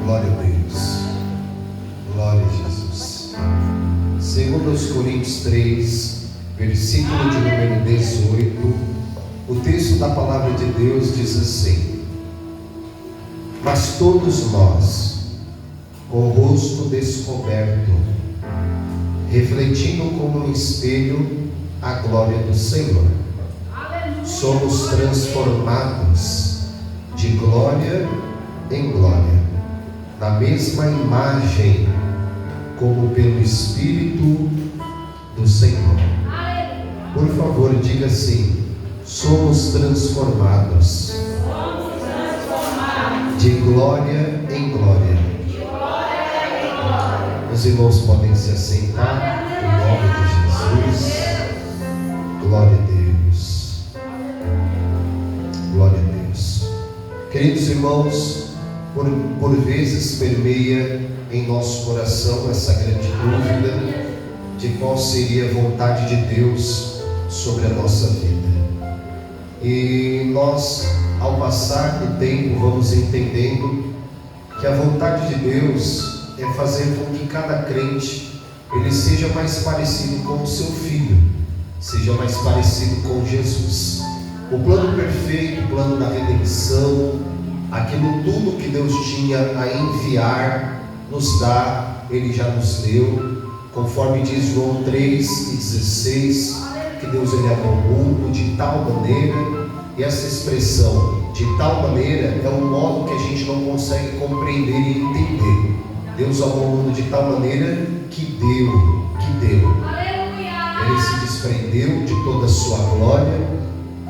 Glória a Deus. Glória a Jesus. Segundo aos Coríntios 3, versículo de número 18, o texto da palavra de Deus diz assim: mas todos nós, com o rosto descoberto, refletindo como um espelho a glória do Senhor, somos transformados de glória em glória, na mesma imagem, como pelo Espírito do Senhor. Por favor, diga assim: somos transformados de glória em glória. Os irmãos podem se assentar, em nome de Jesus. Glória a Deus. Glória a Deus. Queridos irmãos, por vezes permeia em nosso coração essa grande dúvida de qual seria a vontade de Deus sobre a nossa vida. E nós, ao passar do tempo, vamos entendendo que a vontade de Deus é fazer com que cada crente ele seja mais parecido com o seu filho, seja mais parecido com Jesus. O plano perfeito, o plano da redenção, aquilo tudo que Deus tinha a enviar, nos dá, Ele já nos deu, conforme diz João 3,16, que Deus ele amou o mundo de tal maneira, e essa expressão, de tal maneira, é um modo que a gente não consegue compreender e entender. Deus amou o mundo de tal maneira que deu. Ele se desprendeu de toda a sua glória,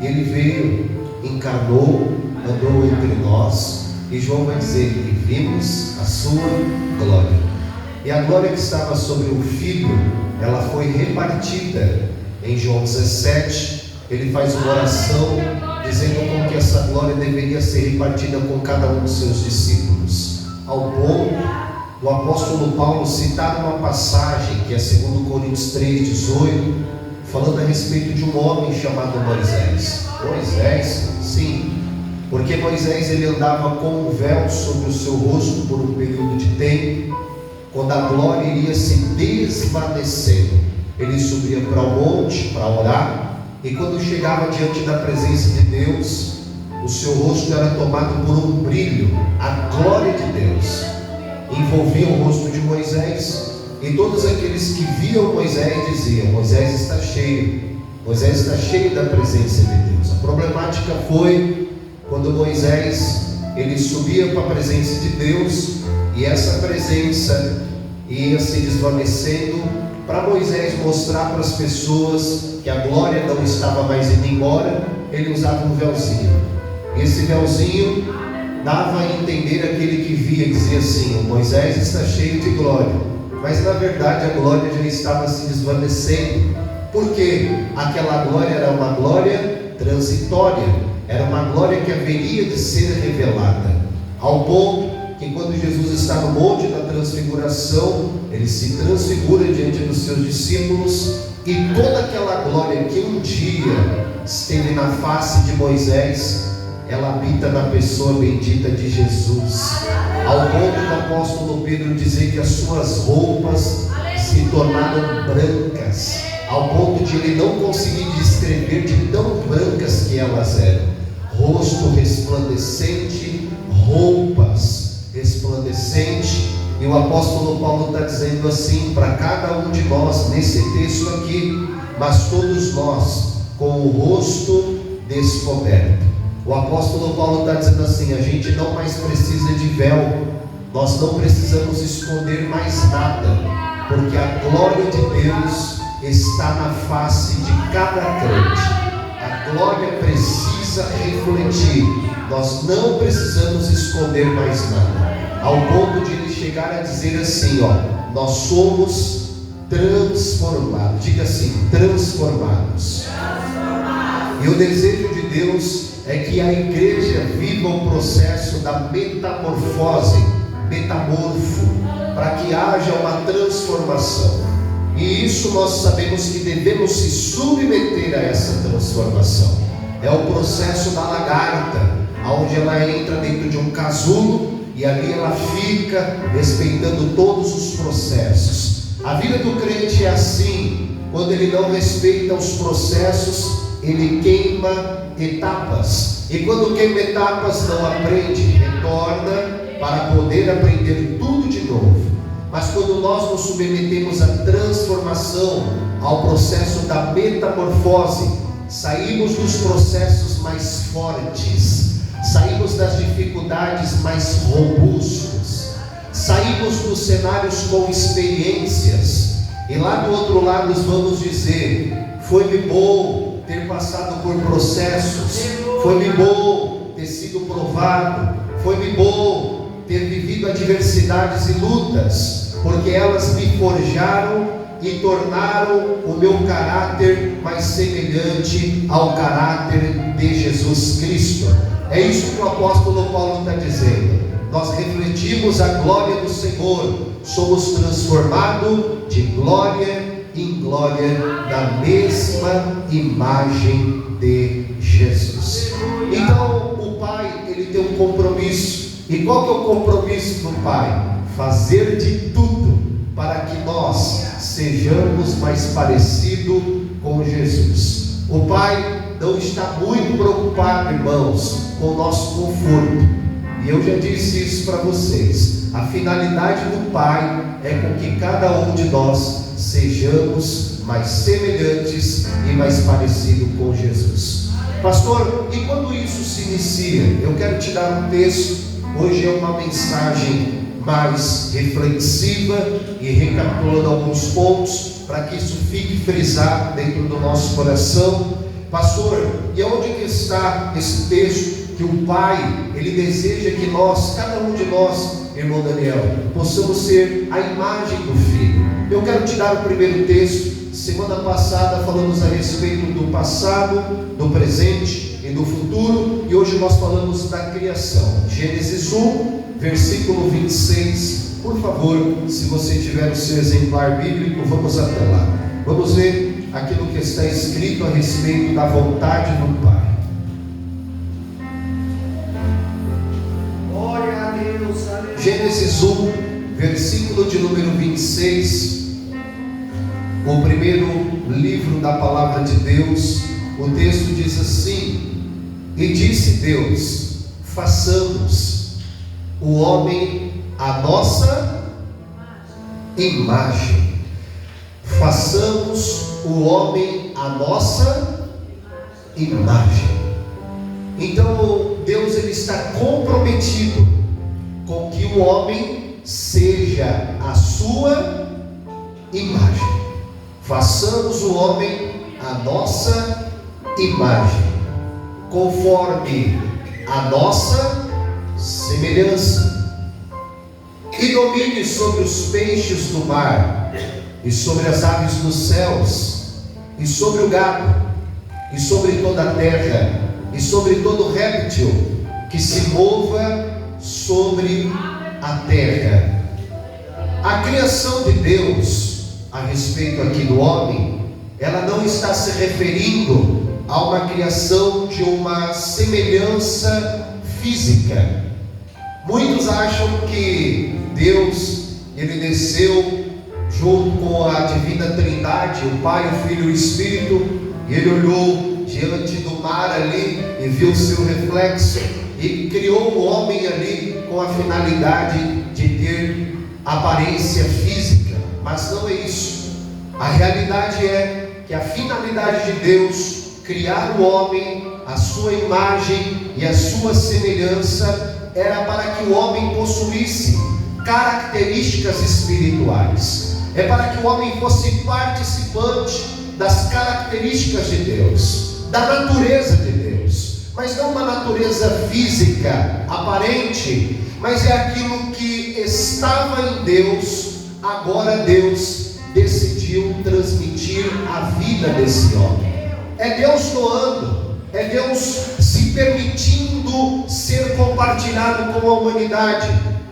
e Ele veio, encarnou, andou entre nós, e João vai dizer que vimos a sua glória. E a glória que estava sobre o Filho, ela foi repartida. Em João 17, ele faz uma oração dizendo como que essa glória deveria ser repartida com cada um dos seus discípulos, ao ponto do apóstolo Paulo citar uma passagem que é 2 Coríntios 3,18, falando a respeito de um homem chamado Moisés. Moisés, sim, porque Moisés ele andava com um véu sobre o seu rosto por um período de tempo. Quando a glória iria se desvanecendo, ele subia para o monte para orar, e quando chegava diante da presença de Deus, o seu rosto era tomado por um brilho. A glória de Deus envolvia o rosto de Moisés, e todos aqueles que viam Moisés diziam: Moisés está cheio da presença de Deus. A problemática foi quando Moisés ele subia para a presença de Deus, e essa presença ia se desvanecendo, para Moisés mostrar para as pessoas que a glória não estava mais indo embora. Ele usava um véuzinho. Esse véuzinho dava a entender aquele que via, dizia assim: Moisés está cheio de glória, mas na verdade a glória já estava se desvanecendo, porque aquela glória era uma glória transitória, era uma glória que haveria de ser revelada, ao ponto que quando Jesus está no monte da transfiguração, ele se transfigura diante dos seus discípulos, e toda aquela glória que um dia esteve na face de Moisés, ela habita na pessoa bendita de Jesus, ao ponto do apóstolo Pedro dizer que as suas roupas se tornaram brancas, ao ponto de ele não conseguir descrever de tão brancas que elas eram. Rosto resplandecente, roupas resplandecente. E o apóstolo Paulo está dizendo assim para cada um de nós nesse texto aqui: mas todos nós com o rosto descoberto. O apóstolo Paulo está dizendo assim: a gente não mais precisa de véu, nós não precisamos esconder mais nada, porque a glória de Deus está na face de cada crente. A glória precisa refletir, nós não precisamos esconder mais nada, ao ponto de ele chegar a dizer assim: nós somos transformados. Diga assim: transformados. E o desejo de Deus é que a igreja viva o processo da metamorfose, para que haja uma transformação. E isso nós sabemos que devemos se submeter a essa transformação. É o processo da lagarta, onde ela entra dentro de um casulo, e ali ela fica respeitando todos os processos. A vida do crente é assim. Quando ele não respeita os processos, ele queima etapas, e quando queima etapas não aprende, retorna para poder aprender tudo de novo. Mas quando nós nos submetemos à transformação, ao processo da metamorfose, saímos dos processos mais fortes, saímos das dificuldades mais robustos, saímos dos cenários com experiências, e lá do outro lado nós vamos dizer: foi-me bom ter passado por processos, foi-me bom ter sido provado, foi-me bom ter vivido adversidades e lutas, porque elas me forjaram e tornaram o meu caráter mais semelhante ao caráter de Jesus Cristo. É isso que o apóstolo Paulo está dizendo. Nós refletimos a glória do Senhor, somos transformados de glória em glória na mesma imagem de Jesus. Então o Pai, ele tem um compromisso. E qual que é o compromisso do Pai? Fazer de tudo para que nós sejamos mais parecidos com Jesus. O Pai não está muito preocupado, irmãos, com o nosso conforto. E eu já disse isso para vocês. A finalidade do Pai é com que cada um de nós sejamos mais semelhantes e mais parecidos com Jesus. Pastor, e quando isso se inicia? Eu quero te dar um texto. Hoje é uma mensagem mais reflexiva e recapitulando alguns pontos para que isso fique frisado dentro do nosso coração. Pastor, e onde que está esse texto que o Pai, ele deseja que nós, cada um de nós, irmão Daniel, possamos ser a imagem do Filho? Eu quero te dar o primeiro texto. Semana passada falamos a respeito do passado, do presente e do futuro, e hoje nós falamos da criação. Gênesis 1, versículo 26. Por favor, se você tiver o seu exemplar bíblico, vamos até lá. Vamos ver aquilo que está escrito a respeito da vontade do Pai. Glória a Deus, aleluia. Gênesis 1, versículo de número 26. O primeiro livro da palavra de Deus. O texto diz assim: e disse Deus: façamos o homem à nossa imagem. Façamos o homem à nossa imagem. Então Deus, ele está comprometido com que o homem seja a sua imagem. Façamos o homem à nossa imagem, conforme a nossa semelhança, e domine sobre os peixes do mar, e sobre as aves dos céus, e sobre o gado, e sobre toda a terra, e sobre todo réptil que se mova sobre a terra. A criação de Deus a respeito aqui do homem, ela não está se referindo a uma criação de uma semelhança física. Muitos acham que Deus, ele desceu junto com a divina Trindade, o Pai, o Filho e o Espírito, e ele olhou diante do mar ali e viu o seu reflexo e criou o homem ali com a finalidade de ter aparência física. Mas não é isso. A realidade é que a finalidade de Deus, criar o homem à sua imagem e à sua semelhança, era para que o homem possuísse características espirituais. É para que o homem fosse participante das características de Deus, da natureza de Deus, mas não uma natureza física, aparente, mas é aquilo que estava em Deus. Agora Deus decidiu transmitir a vida desse homem. É Deus doando, é Deus se permitindo ser compartilhado com a humanidade.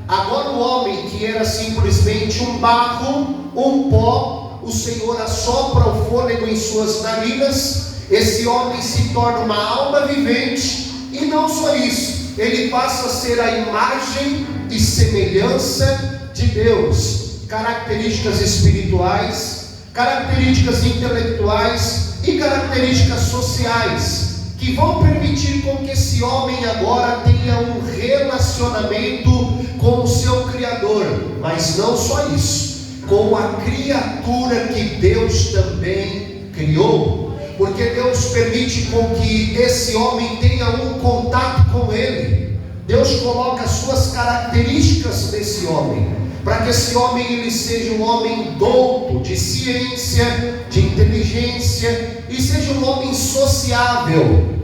Agora o homem, que era simplesmente um barro, um pó, o Senhor assopra o fôlego em suas narinas, esse homem se torna uma alma vivente, e não só isso, ele passa a ser a imagem e semelhança de Deus, características espirituais, características intelectuais e características sociais, que vão permitir com que esse homem agora tenha um relacionamento com o seu Criador, mas não só isso, com a criatura que Deus também criou, porque Deus permite com que esse homem tenha um contato com Ele. Deus coloca as suas características nesse homem, para que esse homem ele seja um homem douto de ciência, de inteligência, e seja um homem sociável,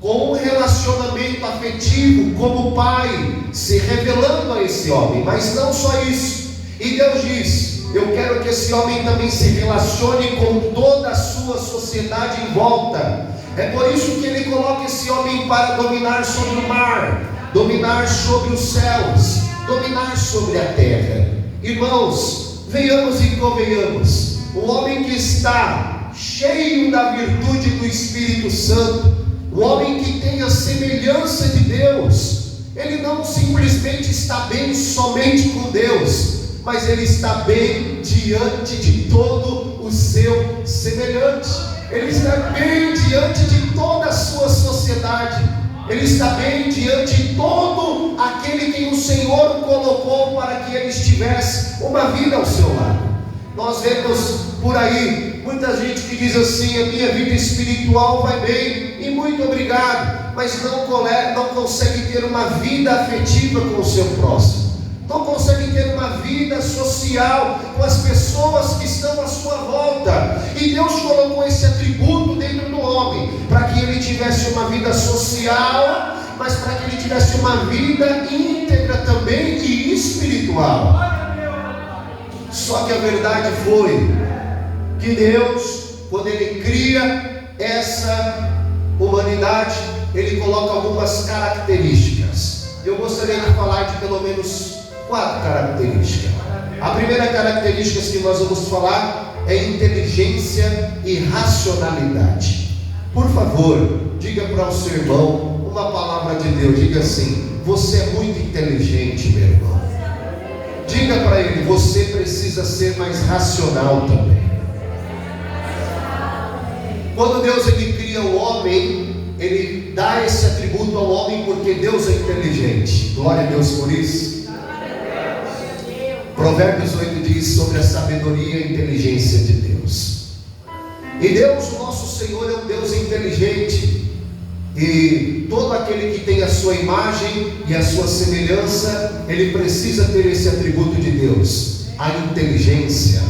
com um relacionamento afetivo como pai, se revelando a esse homem. Mas não só isso, e Deus diz: eu quero que esse homem também se relacione com toda a sua sociedade em volta. É por isso que ele coloca esse homem para dominar sobre o mar, dominar sobre os céus, dominar sobre a terra. Irmãos, venhamos e convenhamos, um homem que está cheio da virtude do Espírito Santo, um homem que tem a semelhança de Deus, ele não simplesmente está bem somente com Deus, mas ele está bem diante de todo o seu semelhante, ele está bem diante de toda a sua sociedade, ele está bem diante de todo aquele que o Senhor colocou para que ele tivesse uma vida ao seu lado. Nós vemos por aí muita gente que diz assim: a minha vida espiritual vai bem, e muito obrigado, mas não consegue ter uma vida afetiva com o seu próximo, não consegue ter uma vida social com as pessoas que estão à sua volta. E Deus colocou esse atributo dentro do homem, para que ele tivesse uma vida social, mas para que ele tivesse uma vida íntegra também e espiritual. Só que a verdade foi que Deus, quando Ele cria essa humanidade, Ele coloca algumas características. Eu gostaria de falar de pelo menos 4 características. A primeira característica que nós vamos falar é inteligência e racionalidade. Por favor, diga para o seu irmão uma palavra de Deus. Diga assim: você é muito inteligente, meu irmão. Diga para ele: você precisa ser mais racional também. Quando Deus ele cria o homem, Ele dá esse atributo ao homem porque Deus é inteligente. Glória a Deus por isso. Provérbios 8 diz sobre a sabedoria e a inteligência de Deus. E Deus, o nosso Senhor, é um Deus inteligente. E todo aquele que tem a sua imagem e a sua semelhança, ele precisa ter esse atributo de Deus, a inteligência.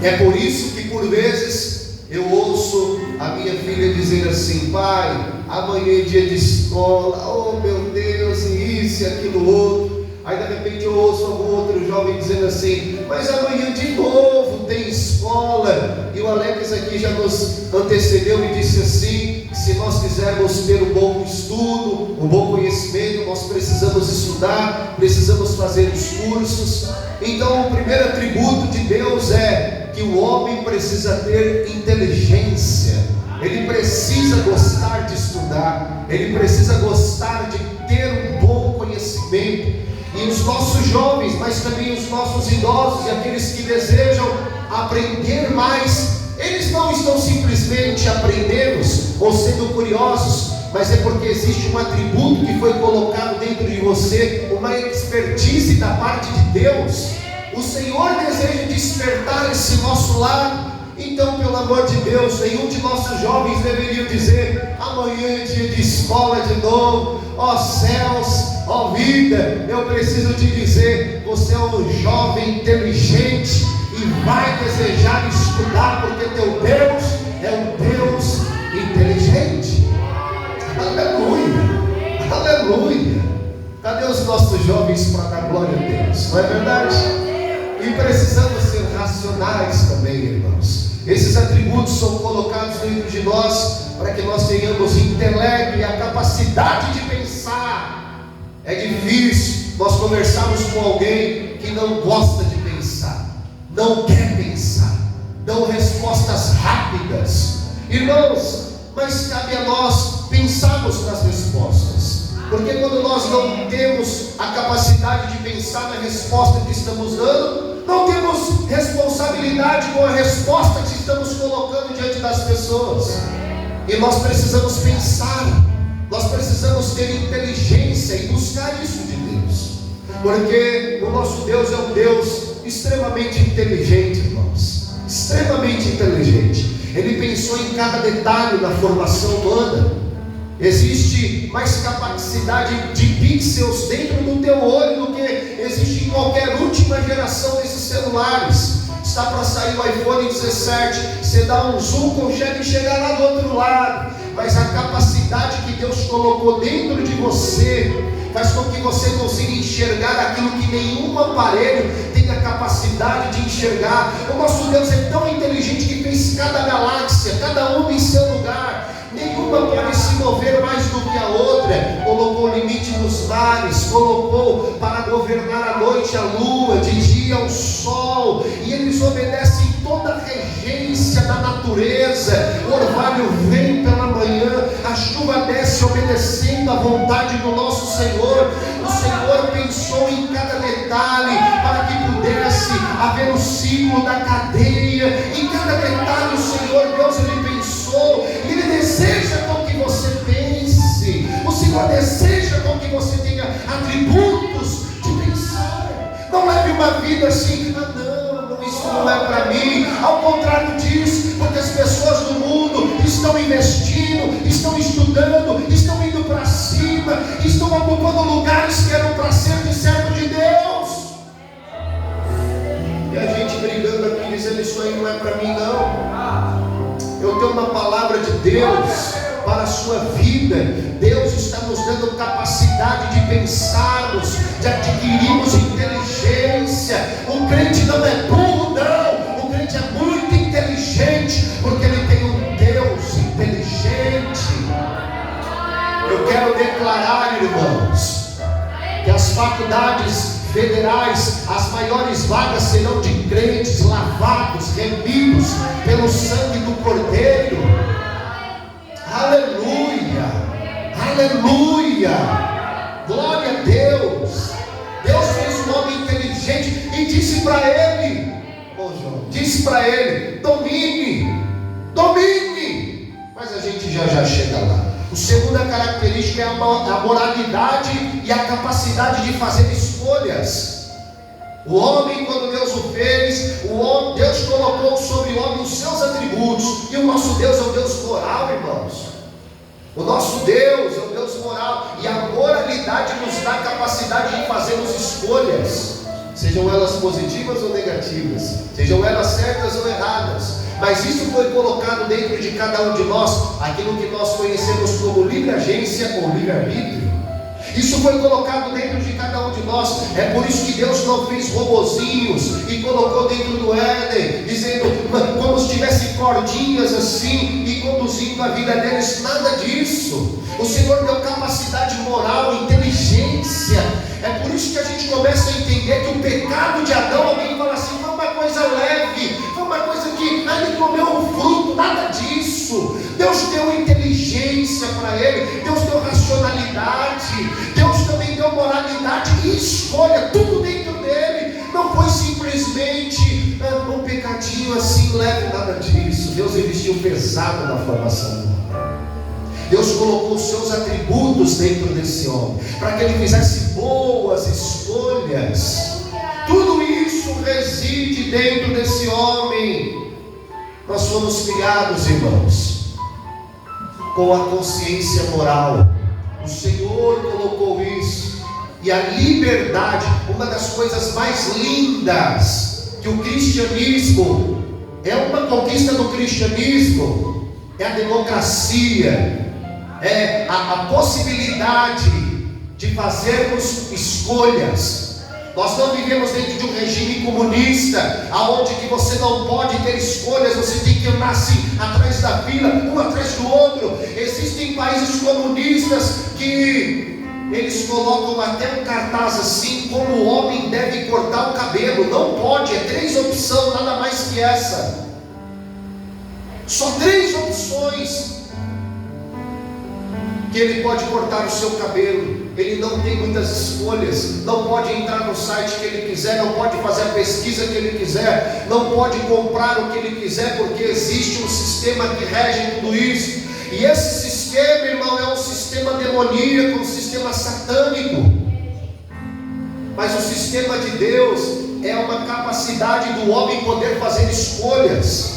É por isso que por vezes eu ouço a minha filha dizer assim: pai, amanhã é dia de escola, oh meu Deus, e isso e aquilo outro. Aí de repente eu ouço algum outro jovem dizendo assim: mas amanhã de novo tem escola. E o Alex aqui já nos antecedeu e disse assim: se nós quisermos ter um bom estudo, um bom conhecimento, nós precisamos estudar, precisamos fazer os cursos. Então o primeiro atributo de Deus é que o homem precisa ter inteligência, ele precisa gostar de estudar, ele precisa gostar de ter um bom conhecimento. E os nossos jovens, mas também os nossos idosos e aqueles que desejam aprender mais, eles não estão simplesmente aprendendo ou sendo curiosos, mas é porque existe um atributo que foi colocado dentro de você, uma expertise da parte de Deus. O Senhor deseja despertar esse nosso lado. Então, pelo amor de Deus, nenhum de nossos jovens deveria dizer: amanhã é dia de escola de novo. Ó céus, ó vida, eu preciso te dizer: você é um jovem inteligente e vai desejar estudar, porque teu Deus é um Deus inteligente. Aleluia, aleluia. Cadê os nossos jovens para dar glória a Deus? Não é verdade? E precisamos ser racionais também, irmãos. Esses atributos são colocados dentro de nós para que nós tenhamos intelecto e a capacidade de pensar. É difícil nós conversarmos com alguém que não gosta de pensar, não quer pensar, dão respostas rápidas. Irmãos, mas cabe a nós pensarmos nas respostas. Porque quando nós não temos a capacidade de pensar na resposta que estamos dando, não temos responsabilidade com a resposta que estamos colocando diante das pessoas. E nós precisamos pensar, nós precisamos ter inteligência e buscar isso de Deus. Porque o nosso Deus é um Deus extremamente inteligente, irmãos. Extremamente inteligente. Ele pensou em cada detalhe da formação humana. Existe mais capacidade de pixels dentro do teu olho do que existe em qualquer última geração desses celulares. Está para sair o iPhone 17, você dá um zoom, consegue chegar lá do outro lado. Mas a capacidade que Deus colocou dentro de você faz com que você consiga enxergar aquilo que nenhum aparelho tem a capacidade de enxergar. O nosso Deus é tão inteligente que fez cada galáxia, cada uma em seu lugar. Nenhuma pode se mover mais do que a outra. Colocou limite nos mares, colocou para governar a noite a lua, de dia o sol, e eles obedecem toda a regência da natureza. O orvalho vem pela manhã, a chuva desce obedecendo a vontade do nosso Senhor. O Senhor pensou em cada detalhe para que pudesse haver o ciclo da cadeia. Em cada detalhe o Senhor Deus ele pensou, e Ele deseja com que você pense. O Senhor deseja com que você tenha atributos de pensar. Não leve uma vida assim, isso não é para mim. Ao contrário disso, porque as pessoas do mundo estão investindo, estão estudando, estão indo para cima, estão ocupando lugares que eram para ser de servo de Deus. E a gente brigando aqui, dizendo isso aí não é para mim não. Eu tenho uma palavra de Deus para a sua vida. Deus está nos dando capacidade de pensarmos, de adquirirmos inteligência. O crente não é burro, não. O crente é muito inteligente, porque ele tem um Deus inteligente. Eu quero declarar, irmãos, que as faculdades federais, as maiores vagas serão de crentes lavados, remidos pelo sangue do Cordeiro. Aleluia, aleluia, glória a Deus. Deus fez um homem inteligente e disse para ele, disse para ele, domine, domine. Mas a gente já chega lá. A segunda característica é a moralidade e a capacidade de fazer escolhas. O homem, quando Deus o fez, Deus colocou sobre o homem os seus atributos. E o nosso Deus é um Deus moral, irmãos. O nosso Deus é um Deus moral. E a moralidade nos dá a capacidade de fazermos escolhas, sejam elas positivas ou negativas, sejam elas certas ou erradas. Mas isso foi colocado dentro de cada um de nós, aquilo que nós conhecemos como livre agência ou livre-arbítrio. Isso foi colocado dentro de cada um de nós. É por isso que Deus não fez robozinhos e colocou dentro do Éden, dizendo como se tivesse cordinhas assim e conduzindo a vida deles. Nada disso. O Senhor deu capacidade moral, inteligência. É por isso que a gente começa a entender que o pecado de Adão, alguém fala assim, foi uma coisa leve, foi uma coisa que ele comeu um fruto. Nada disso. Deus deu inteligência para ele, Deus deu racionalidade, Deus também deu moralidade e escolha, tudo dentro dele. Não foi simplesmente um pecadinho assim leve, nada disso. Deus investiu pesado na formação. Deus colocou os seus atributos dentro desse homem, para que ele fizesse boas escolhas. Tudo isso reside dentro desse homem. Nós fomos criados, irmãos, com a consciência moral. O Senhor colocou isso. E a liberdade, uma das coisas mais lindas que o cristianismo, é uma conquista do cristianismo, é a democracia, é a possibilidade de fazermos escolhas. Nós não vivemos dentro de um regime comunista, aonde que você não pode ter escolhas, você tem que andar assim, atrás da fila, um atrás do outro. Existem países comunistas que eles colocam até um cartaz assim, como o homem deve cortar o cabelo. Não pode, é 3 opções, nada mais que essa. Só 3 opções. que ele pode cortar o seu cabelo, ele não tem muitas escolhas, não pode entrar no site que ele quiser, não pode fazer a pesquisa que ele quiser, não pode comprar o que ele quiser, porque existe um sistema que rege tudo isso. E esse sistema, irmão, é um sistema demoníaco, um sistema satânico. Mas o sistema de Deus é uma capacidade do homem poder fazer escolhas.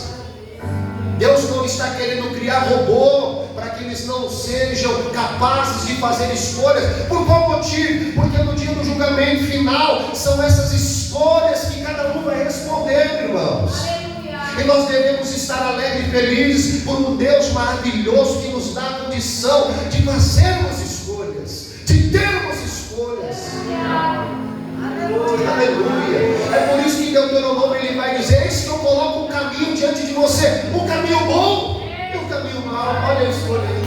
Deus não está querendo criar robô para que eles não sejam capazes de fazer escolhas. Por qual motivo? Porque no dia do julgamento final são essas escolhas que cada um vai responder, irmãos. E nós devemos estar alegres e felizes por um Deus maravilhoso que nos dá a condição de fazermos escolhas, de termos escolhas. Aleluia. É por isso que em Deuteronômio ele vai dizer: eis que eu coloco um caminho diante de você, um caminho bom e um caminho mau. Olha a escolha aí.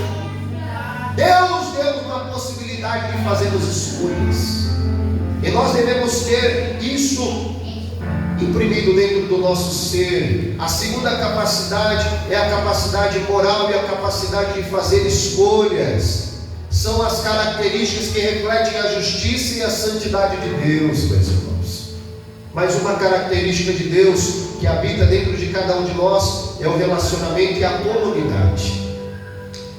Deus deu uma possibilidade de fazermos escolhas, e nós devemos ter isso imprimido dentro do nosso ser. A segunda capacidade é a capacidade moral e a capacidade de fazer escolhas. São as características que refletem a justiça e a santidade de Deus, meus irmãos. Mas uma característica de Deus que habita dentro de cada um de nós é o relacionamento e a comunidade.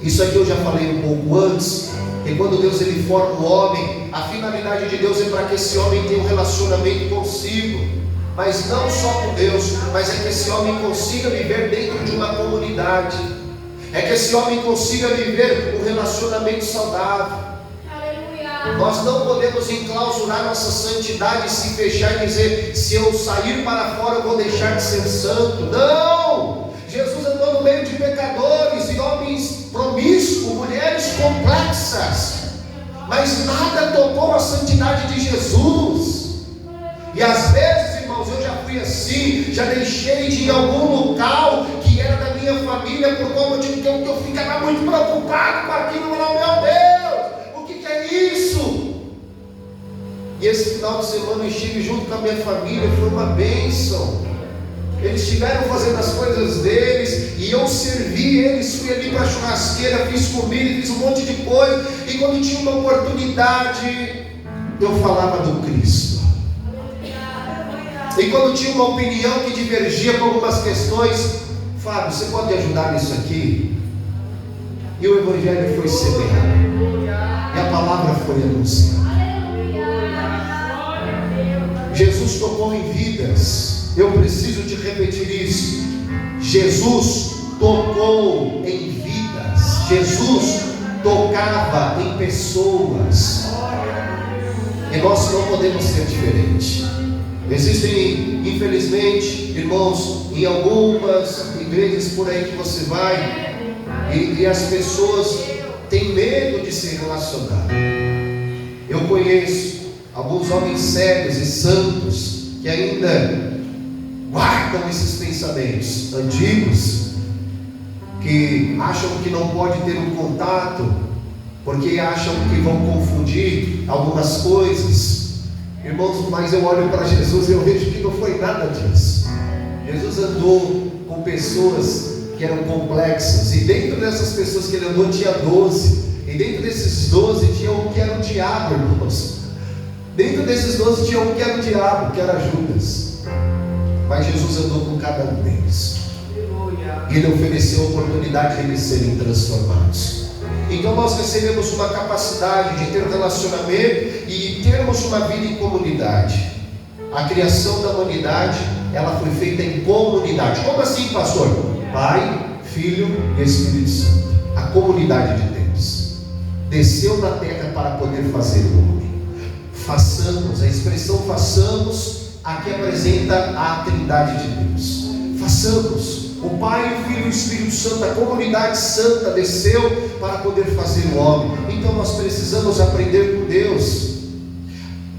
Isso aqui eu já falei um pouco antes, que quando Deus ele forma o homem, a finalidade de Deus é para que esse homem tenha um relacionamento consigo. Mas não só com Deus, mas é que esse homem consiga viver dentro de uma comunidade. É que esse homem consiga viver um relacionamento saudável. Aleluia. Nós não podemos enclausurar nossa santidade e se fechar e dizer: se eu sair para fora eu vou deixar de ser santo. Não! Jesus andou no meio de pecadores e homens promíscuos, mulheres complexas, mas nada tocou a santidade de Jesus. E às vezes, irmãos, eu já fui assim, já deixei de ir a algum local que era da minha família, por qual motivo que eu ficava muito preocupado com aquilo. Meu Deus, o que é isso? E esse final de semana eu estive junto com a minha família, foi uma bênção. Eles estiveram fazendo as coisas deles e eu servi eles, fui ali para a churrasqueira, fiz comida, fiz um monte de coisa, e quando tinha uma oportunidade eu falava do Cristo. E quando tinha uma opinião que divergia com algumas questões: Fábio, você pode ajudar nisso aqui? E o Evangelho foi semeado, e a palavra foi anunciada. Jesus tocou em vidas. Eu preciso te repetir isso. Jesus tocou em vidas. Jesus tocava em pessoas. E nós não podemos ser diferentes. Existem, infelizmente, irmãos, em algumas igrejas por aí que você vai, e as pessoas têm medo de se relacionar. Eu conheço alguns homens sérios e santos que ainda guardam esses pensamentos antigos, que acham que não pode ter um contato, porque acham que vão confundir algumas coisas. Irmãos, mas eu olho para Jesus e eu vejo que não foi nada disso. Jesus andou com pessoas que eram complexas, e dentro dessas pessoas que ele andou tinha 12, e dentro desses 12 tinha um que era o diabo, irmãos. Dentro desses 12 tinha um que era o diabo, que era Judas. Mas Jesus andou com cada um deles, e ele ofereceu a oportunidade de eles serem transformados. Então nós recebemos uma capacidade de ter um relacionamento e termos uma vida em comunidade. A criação da humanidade, ela foi feita em comunidade. Como assim, pastor? Pai, Filho e Espírito Santo. A comunidade de Deus desceu na terra para poder fazer o homem. Façamos, a expressão façamos aqui apresenta a Trindade de Deus. Façamos. O Pai, o Filho e o Espírito Santo, a comunidade santa desceu para poder fazer o homem. Então nós precisamos aprender com Deus.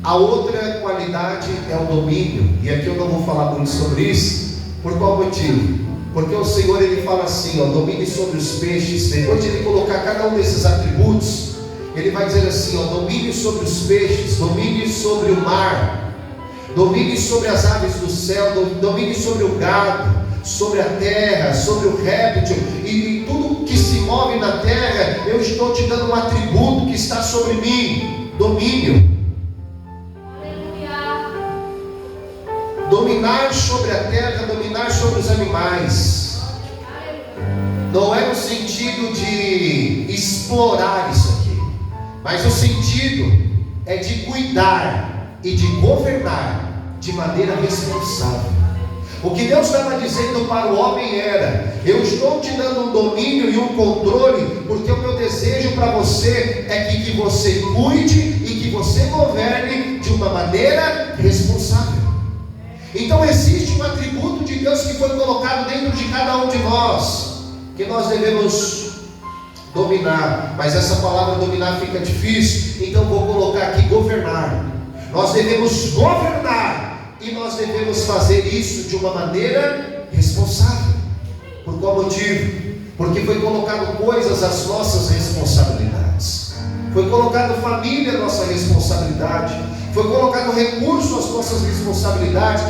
A outra qualidade é o domínio. E aqui eu não vou falar muito sobre isso. Por qual motivo? Porque o Senhor ele fala assim, domine sobre os peixes. Depois de ele colocar cada um desses atributos, ele vai dizer assim, domine sobre os peixes, domine sobre o mar, domine sobre as aves do céu, domine sobre o gado, sobre a terra, sobre o réptil, e tudo tudo que se move na terra, eu estou te dando um atributo que está sobre mim: domínio. Dominar sobre a terra, dominar sobre os animais. Não é no sentido de explorar isso aqui, mas o sentido é de cuidar e de governar de maneira responsável. O que Deus estava dizendo para o homem era: eu estou te dando um domínio e um controle, porque o meu desejo para você é que você cuide e que você governe de uma maneira responsável. Então existe um atributo de Deus que foi colocado dentro de cada um de nós, que nós devemos dominar. Mas essa palavra dominar fica difícil, então vou colocar aqui governar. Nós devemos governar, e nós devemos fazer isso de uma maneira responsável. Por qual motivo? Porque foi colocado coisas às nossas responsabilidades. Foi colocado família à nossa responsabilidade. Foi colocado recurso às nossas responsabilidades.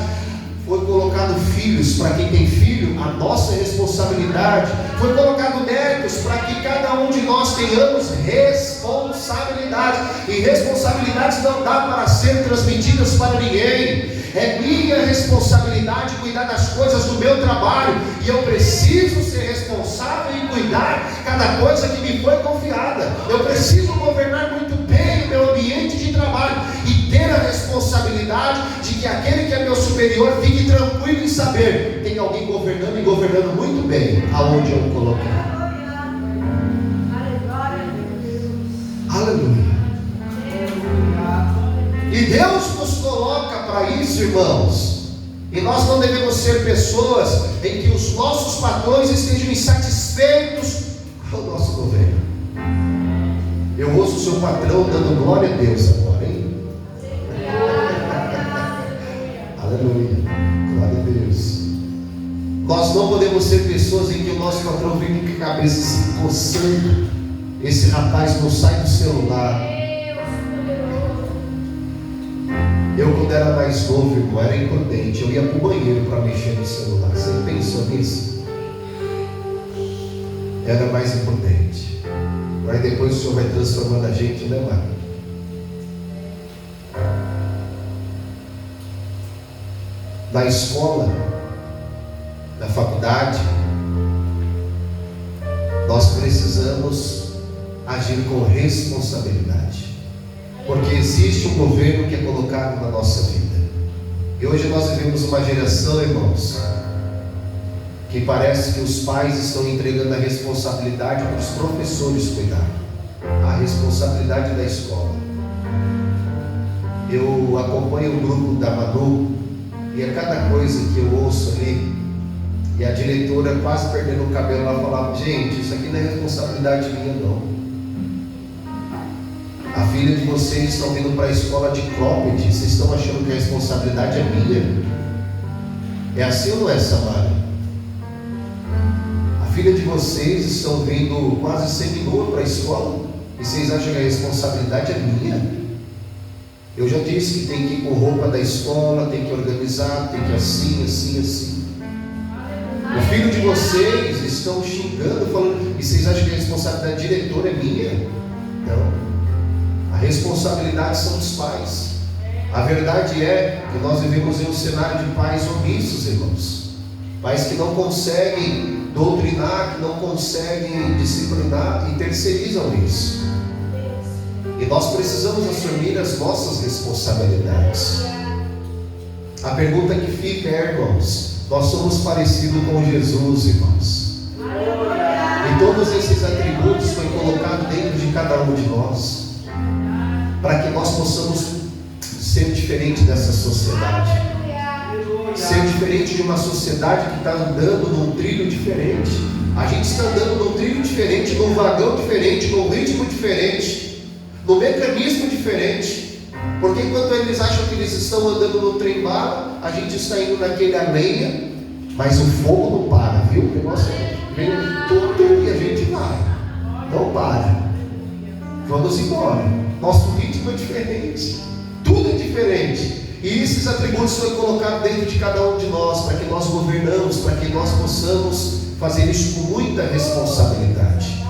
Foi colocado filhos, para quem tem filho, a nossa responsabilidade. Foi colocado netos, para que cada um de nós tenhamos responsabilidade. E responsabilidades não dá para ser transmitidas para ninguém. É minha responsabilidade cuidar das coisas do meu trabalho, e eu preciso ser responsável em cuidar cada coisa que me foi confiada. Eu preciso governar muito bem o meu ambiente de trabalho e ter a responsabilidade de que aquele que é meu superior fique tranquilo em saber: tem alguém governando, e governando muito bem aonde eu o coloquei. Aleluia. E Deus nos coloca para isso, irmãos. E nós não devemos ser pessoas em que os nossos patrões estejam insatisfeitos com o nosso governo. Eu ouço o seu patrão dando glória a Deus agora, hein? Aleluia, glória a Deus. Nós não podemos ser pessoas em que o nosso patrão fica com a cabeça se coçando: esse rapaz não sai do celular. Eu, quando era mais novo, irmão, era imprudente. Eu ia para o banheiro para mexer no celular. Você pensou nisso? Era mais imprudente. Mas depois o Senhor vai transformando a gente, né, mano? Na escola, na faculdade, nós precisamos agir com responsabilidade. Porque existe um governo que é colocado na nossa vida. E hoje nós vivemos uma geração, irmãos, que parece que os pais estão entregando a responsabilidade para os professores cuidar, a responsabilidade da escola. Eu acompanho o grupo da Manu, e a cada coisa que eu ouço ali, e a diretora quase perdendo o cabelo, ela falava: gente, isso aqui não é responsabilidade minha não. A filha de vocês estão vindo para a escola de cropped, vocês estão achando que a responsabilidade é minha? É assim ou não é, Samara? A filha de vocês estão vindo quase seminua para a escola, e vocês acham que a responsabilidade é minha? Eu já disse que tem que ir com roupa da escola, tem que organizar, tem que assim. O filho de vocês estão xingando, falando, e vocês acham que a responsabilidade diretora é minha? Não. A responsabilidade são dos pais. A verdade é que nós vivemos em um cenário de pais omissos, irmãos. Pais que não conseguem doutrinar, que não conseguem disciplinar e terceirizam isso. E nós precisamos assumir as nossas responsabilidades. A pergunta que fica é, irmãos, nós somos parecidos com Jesus, irmãos. E todos esses atributos foram colocados dentro de cada um de nós, para que nós possamos ser diferente dessa sociedade, ser diferente de uma sociedade que está andando num trilho diferente. A gente está andando num trilho diferente, num vagão diferente, num ritmo diferente, num mecanismo diferente. Porque enquanto eles acham que eles estão andando no trem-bala, a gente está indo naquele a lenha, mas o fogo não para, viu? O negócio vem tudo e a gente vai, não para. Vamos embora. Nosso ritmo é diferente, tudo é diferente. E esses atributos foram colocados dentro de cada um de nós, para que nós governamos, para que nós possamos fazer isso com muita responsabilidade.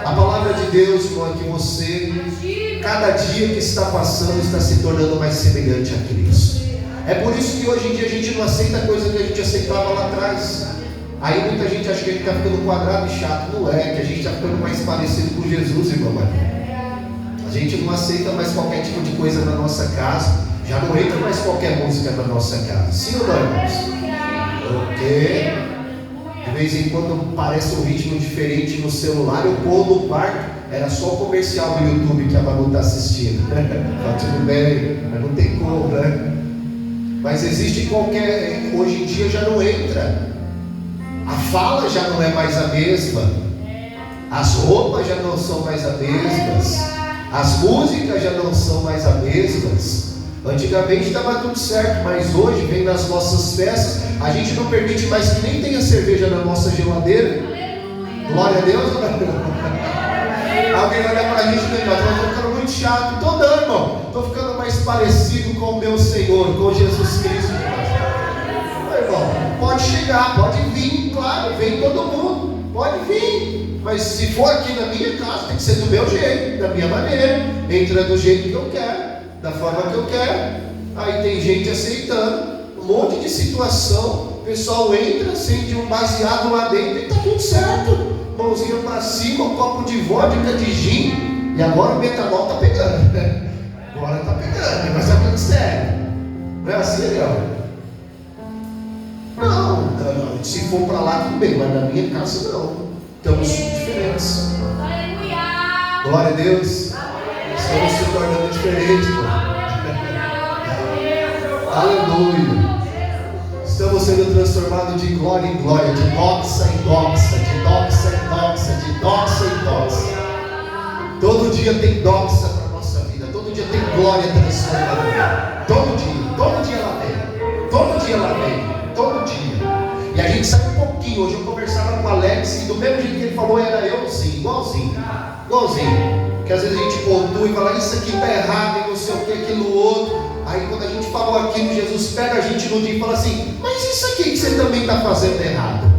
A palavra de Deus, irmão, é que você, cada dia que está passando, está se tornando mais semelhante a Cristo. É por isso que hoje em dia a gente não aceita coisa que a gente aceitava lá atrás. Aí muita gente acha que a gente está ficando quadrado e chato. Não é, que a gente está ficando mais parecido com Jesus, irmão Maria. A gente não aceita mais qualquer tipo de coisa na nossa casa. Já não entra mais qualquer música na nossa casa. Sim ou não, irmãos? Porque de vez em quando parece um ritmo diferente no celular. Eu pôr no quarto, era só o comercial do YouTube que a Manu está assistindo. Tá tudo bem, mas não tem como, né? Mas existe qualquer... Hoje em dia já não entra. A fala já não é mais a mesma. As roupas já não são mais as mesmas. As músicas já não são mais as mesmas. Antigamente estava tudo certo, mas hoje vem nas nossas festas, a gente não permite mais que nem tenha cerveja na nossa geladeira. Glória a Deus. Alguém olha para a gente e diz: eu estou ficando muito chato. Estou dando, irmão. Estou ficando mais parecido com o meu Senhor, com Jesus Cristo. Irmão, pode chegar, pode vir, claro, vem todo mundo, pode vir. Mas se for aqui na minha casa, tem que ser do meu jeito, da minha maneira. Entra do jeito que eu quero, da forma que eu quero. Aí tem gente aceitando, um monte de situação. O pessoal entra, acende um baseado lá dentro e está tudo certo. Mãozinha para cima, um copo de vodka, de gin. E agora o metanol está pegando, né? Agora está pegando, mas está tudo sério. Não é assim, Leão? Não, se for para lá tudo bem, mas na minha casa não. Estamos diferentes. Glória a Deus. Estamos se tornando diferentes, irmão. Aleluia. Estamos sendo transformados de glória em glória, de doxa em doxa, de doxa em doxa, de doxa em doxa. Todo dia tem doxa para a nossa vida. Todo dia tem glória transformadora. Todo dia ela vem. Todo dia ela vem. Todo dia. E a gente sabe um pouquinho. Hoje eu conversava com o Alex e do mesmo jeito que ele falou, era eu sim, igualzinho. Porque às vezes a gente pontua e fala: isso aqui está errado, e não sei o que, aquilo outro. Aí quando a gente falou aquilo, Jesus pega a gente no dia e fala assim: mas isso aqui que você também está fazendo errado.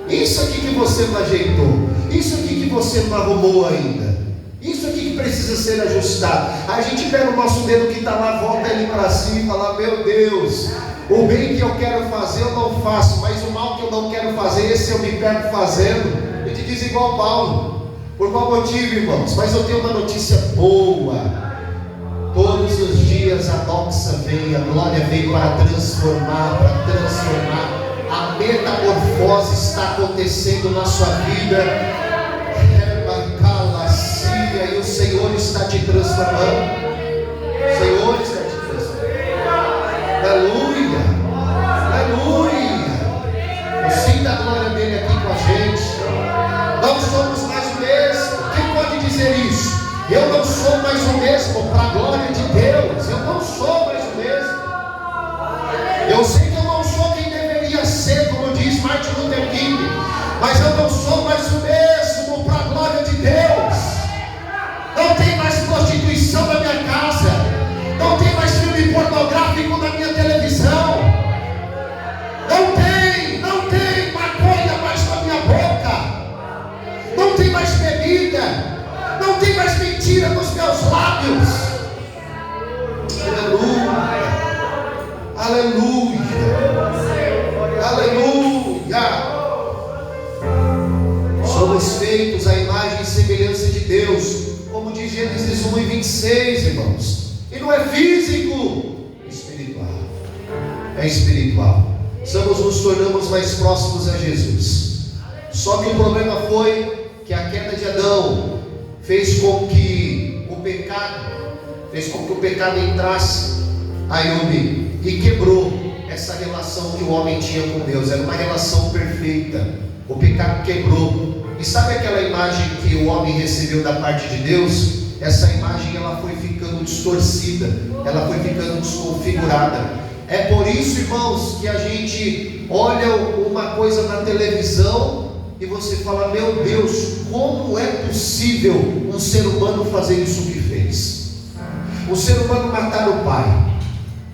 Isso aqui que você não ajeitou. Isso aqui que você não arrumou ainda. Isso aqui que precisa ser ajustado. Aí a gente pega o nosso dedo que está lá, volta ele para cima e fala: meu Deus, o bem que eu quero fazer eu não faço, mas o mal que eu não quero fazer, esse eu me pego fazendo. A gente diz igual Paulo. Por qual motivo, irmãos? Mas eu tenho uma notícia boa. Todos os dias a doxa vem, a glória vem para transformar, A metamorfose está acontecendo na sua vida. E o Senhor está te transformando. O Senhor está te transformando. Aleluia. Eu sinto a glória dele aqui com a gente. Não somos mais o mesmo. Quem pode dizer isso? Eu não sou mais o mesmo para a glória de Deus. Eu não sou mais o mesmo. Eu sei que eu não sou quem deveria ser, como diz Martin Luther King, mas eu não sou mais o mesmo para a glória de Deus. Não tem mais prostituição na minha casa. Não tem mais filme pornográfico na minha televisão. Não tem maconha mais na minha boca. Não tem mais bebida. Não tem mais mentira nos meus lábios. Aleluia. Somos feitos à imagem e semelhança de Deus, como diz Gênesis 1:26, irmãos. E não é físico, é espiritual. É espiritual. Nos tornamos mais próximos a Jesus. Só que o problema foi que a queda de Adão fez com que o pecado entrasse e quebrou essa relação que o homem tinha com Deus. Era uma relação perfeita. O pecado quebrou. E sabe aquela imagem que o homem recebeu da parte de Deus? Essa imagem ela foi ficando distorcida, ela foi ficando desconfigurada. É por isso, irmãos, que a gente olha uma coisa na televisão e você fala: meu Deus, como é possível um ser humano fazer isso que fez? O ser humano matar o pai,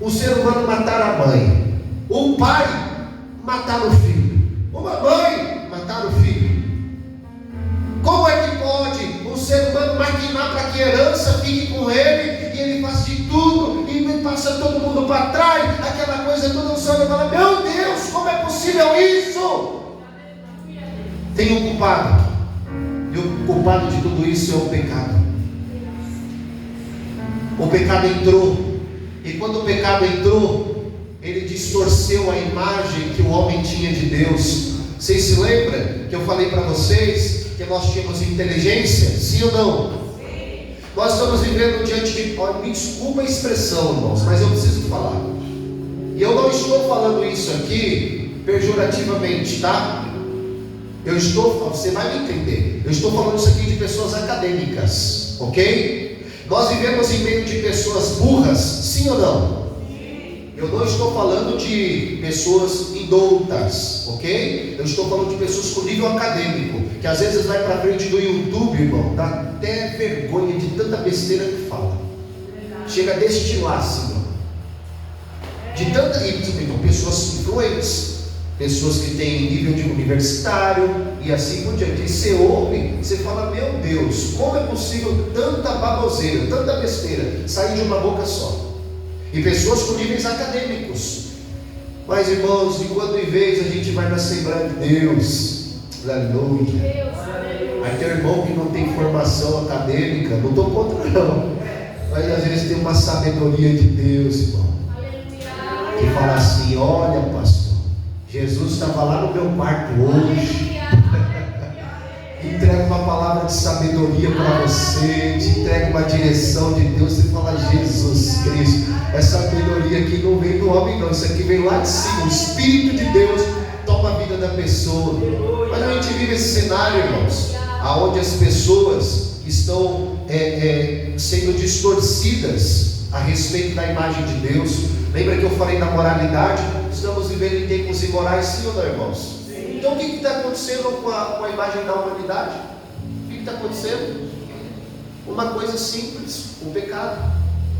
o ser humano matar a mãe, o pai matar o filho, Uma mãe matar o filho. Como é que pode um ser humano maquinar para que a herança fique com ele, e ele faz de tudo, e passa todo mundo para trás, aquela coisa toda, você olha e fala, meu Deus, como é possível isso? Tem um culpado, e o culpado de tudo isso é o pecado. O pecado entrou, e quando o pecado entrou, ele distorceu a imagem que o homem tinha de Deus. Vocês se lembram que eu falei para vocês que nós tínhamos inteligência? Sim ou não? Sim. Nós estamos vivendo diante de... me desculpa a expressão, irmãos, mas eu preciso falar. E eu não estou falando isso aqui pejorativamente, tá? Você vai me entender. Eu estou falando isso aqui de pessoas acadêmicas, ok? Nós vivemos em meio de pessoas burras, sim ou não? Eu não estou falando de pessoas indoutas, ok? Eu estou falando de pessoas com nível acadêmico, que às vezes vai para frente do YouTube, irmão, dá até vergonha de tanta besteira que fala. Chega a destilar, assim, de tanta... Então, pessoas influentes, pessoas que têm nível de universitário e assim por diante. E você ouve, você fala, meu Deus, como é possível tanta baboseira, tanta besteira sair de uma boca só? E pessoas com níveis acadêmicos. Mas, irmãos, de quando em vez a gente vai na Assembleia de Deus, aleluia. Aí tem irmão que não tem formação acadêmica, não estou contra não, mas às vezes tem uma sabedoria de Deus, irmão, que fala assim, olha pastor, Jesus estava lá no meu quarto hoje, entrega uma palavra de sabedoria para você, te entrega uma direção de Deus, você fala, Jesus Cristo, essa sabedoria aqui não vem do homem não, isso aqui vem lá de cima, o Espírito de Deus toma a vida da pessoa. Mas a gente vive esse cenário, irmãos, aonde as pessoas estão sendo distorcidas a respeito da imagem de Deus. Lembra que eu falei da moralidade? Estamos vivendo em tempos imorais, sim ou não, irmãos? Então o que está acontecendo com a imagem da humanidade? O que está acontecendo? Uma coisa simples, o pecado.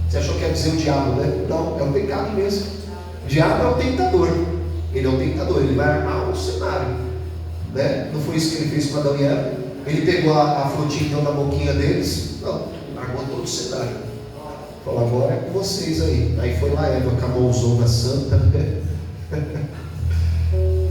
Você achou que ia dizer o diabo, né? Não, é o pecado mesmo. O diabo é o tentador. Ele é o tentador, ele vai armar um cenário, né? Não foi isso que ele fez com Adão e Eva? Ele pegou a frutinha então da boquinha deles? Não, armou todo o cenário. Falou, agora é com vocês aí. Aí foi lá Eva com a mãozona santa.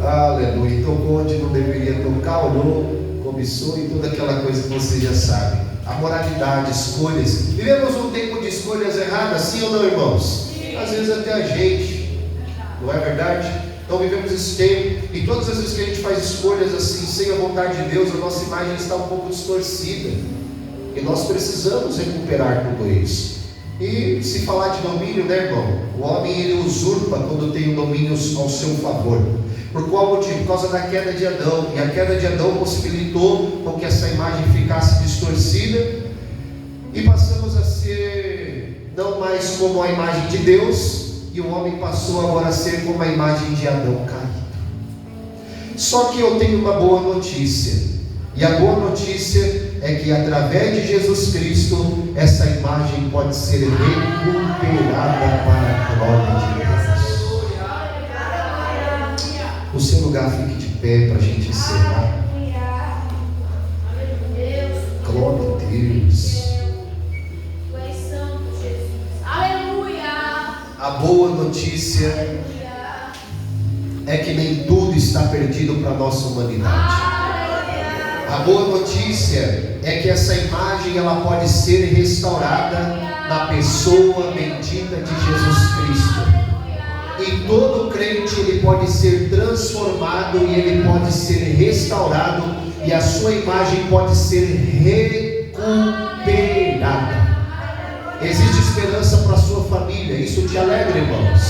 Aleluia. Tocou onde não deveria tocar, olhou, cobiçou e toda aquela coisa que você já sabe. A moralidade, escolhas. Vivemos um tempo de escolhas erradas, sim ou não, irmãos? Sim. Às vezes até a gente, não é verdade? Então vivemos esse tempo, e todas as vezes que a gente faz escolhas assim, sem a vontade de Deus, a nossa imagem está um pouco distorcida. E nós precisamos recuperar tudo isso. E se falar de domínio, né, irmão? O homem ele usurpa quando tem o domínio ao seu favor. Por qual motivo? Por causa da queda de Adão. E a queda de Adão possibilitou com que essa imagem ficasse distorcida. E passamos a ser não mais como a imagem de Deus. E o homem passou agora a ser como a imagem de Adão caído. Só que eu tenho uma boa notícia. E a boa notícia é que através de Jesus Cristo, essa imagem pode ser recuperada para a glória de Deus. O seu lugar fique de pé para a gente encerrar. Glória a Deus. A boa notícia é que nem tudo está perdido para a nossa humanidade. A boa notícia é que essa imagem ela pode ser restaurada na pessoa bendita de Jesus Cristo. E todo crente ele pode ser transformado e ele pode ser restaurado e a sua imagem pode ser recuperada. Existe esperança para a sua família, isso te alegra, irmãos.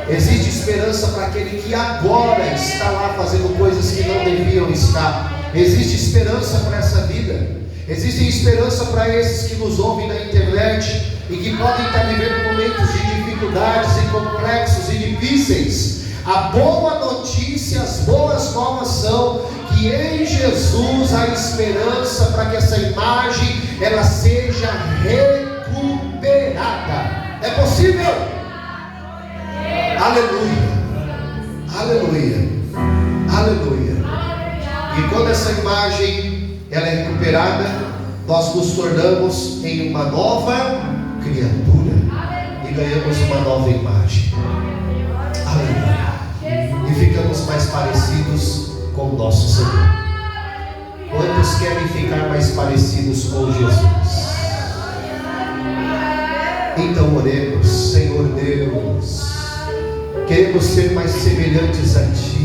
Existe esperança para aquele que agora está lá fazendo coisas que não deviam estar. Existe esperança para essa vida. Existe esperança para esses que nos ouvem na internet e que podem estar vivendo momentos de dificuldades e complexos e difíceis. A boa notícia, as boas novas são que em Jesus há esperança para que essa imagem ela seja recuperada. É possível? Aleluia. Aleluia. Aleluia. E quando essa imagem ela é recuperada, nós nos tornamos em uma nova criatura e ganhamos uma nova imagem. Aleluia. E ficamos mais parecidos com o nosso Senhor. Quantos querem ficar mais parecidos com Jesus? Então oremos. Senhor Deus, queremos ser mais semelhantes a Ti.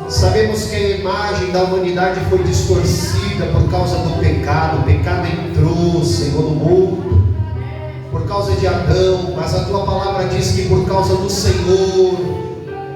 Sabemos que a imagem da humanidade foi distorcida por causa do pecado. O pecado entrou, Senhor, no mundo por causa de Adão, mas a Tua palavra diz que por causa do Senhor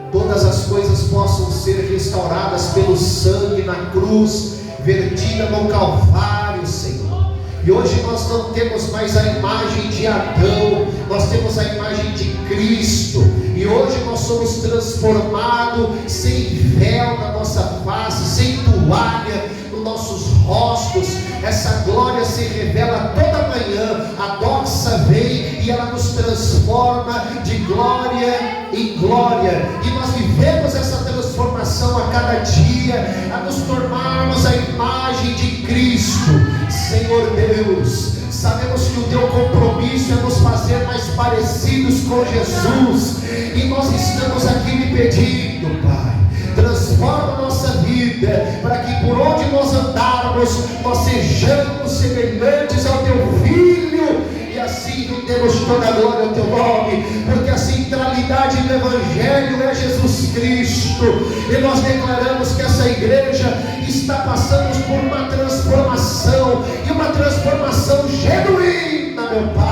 todas as coisas possam ser restauradas pelo sangue na cruz vertida no Calvário, Senhor. E hoje nós não temos mais a imagem de Adão, nós temos a imagem de Cristo. E hoje nós somos transformados sem véu na nossa face, sem toalha nos nossos rostos. Essa glória se revela toda manhã. A doxa vem e ela nos transforma de glória em glória. E nós vivemos essa transformação a cada dia, a nos tornarmos a imagem de Cristo. Senhor Deus, sabemos que o Teu compromisso é nos fazer mais parecidos com Jesus. E nós estamos aqui lhe pedindo, Pai, transforma a nossa vida, para que por onde nós andarmos, nós sejamos semelhantes ao Teu Filho, e assim rendemos toda a glória ao Teu nome, porque a centralidade do Evangelho é Jesus Cristo. E nós declaramos que essa igreja está passando por uma transformação, e uma transformação genuína, meu Pai.